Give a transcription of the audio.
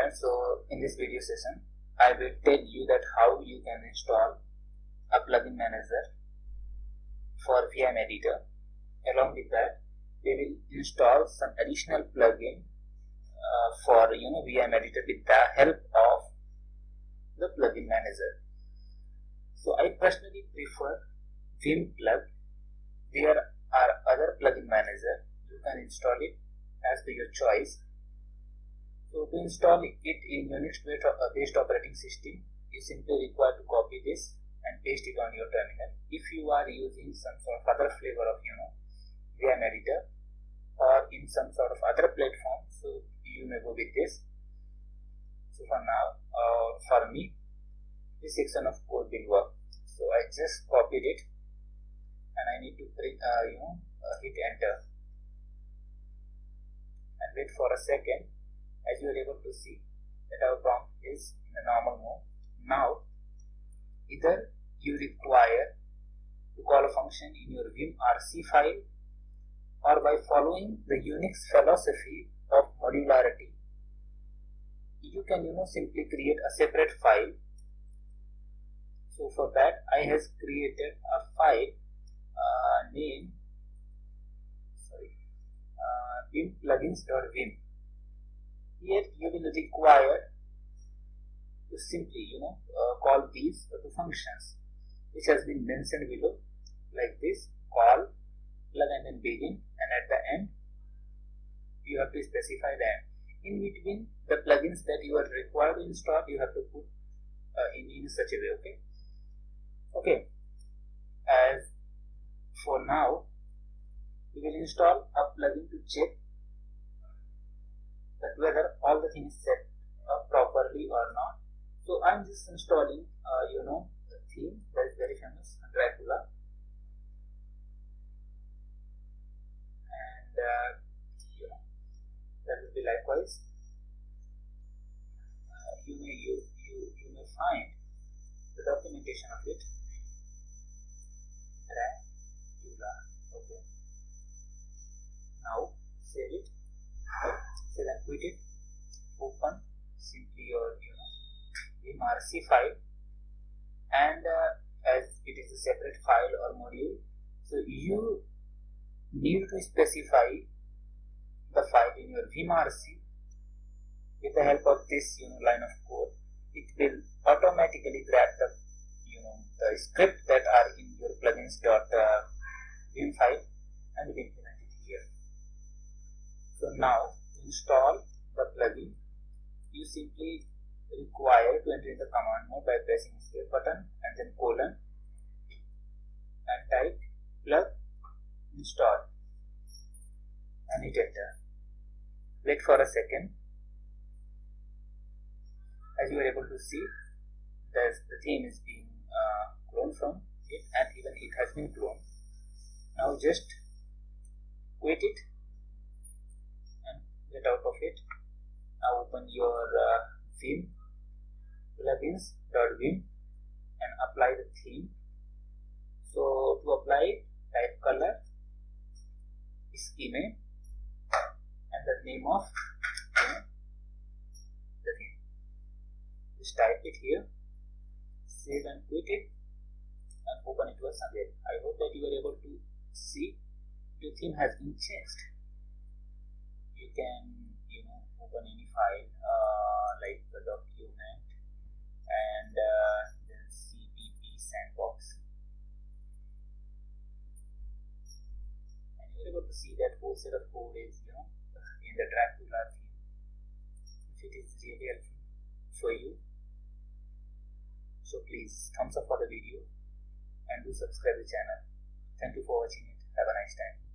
friends, so in this video session I will tell you that how you can install a plugin manager for VIM editor. Along with that, we will install some additional plugin for VIM editor with the help of the plugin manager. So I personally prefer VIM plug. There are other plugin manager, you can install it as per your choice. So to install it in Unix-based operating system, you simply require to copy this and paste it on your terminal. If you are using some sort of other flavor of VIM editor or in some sort of other platform, so you may go with this. So for now, for me, this section of code will work. So I just copied it and I need to hit enter and wait for a second. As you are able to see that our prompt is in a normal mode. Now, either you require to call a function in your vimrc file, or by following the Unix philosophy of modularity, you can simply create a separate file. So for that, I has created a file named vim-plugins.vim. Here you will require to simply call these two functions which has been mentioned below, like this: call, plug, and then begin, and at the end you have to specify the end. In between the plugins that you are required to install, you have to put in such a way. Okay. As for now, we will install a plugin to check that whether all the things set up properly or not. So I'm just installing the theme that is very famous, Dracula, and that will be likewise. You may find the documentation of it. Dracula. Okay. Now save it. Save and quit it. Open simply your vimrc file, and as it is a separate file or module, so you need to specify the file in your vimrc. With the help of this line of code, it will automatically grab the the script that are in your plugins.vim file and will implement it here. So now to install the plugin, you simply require to enter in the command mode by pressing escape button and then colon and type plug install and hit enter. Wait for a second. As you are able to see, the theme is being cloned from it, and even it has been cloned. Now just quit it and get out of it. Now open your vim plugins.vim and apply the theme. So to apply, type color, scheme, and the name of the theme. Just type it here, save and quit it, and open it once again. I hope that you are able to see the theme has been changed. You can open any file like the document and then cpp sandbox, and you are able to see that whole set of code is in the Dracula theme. If it is really helpful for you, so please thumbs up for the video and do subscribe the channel. Thank you for watching it. Have a nice time.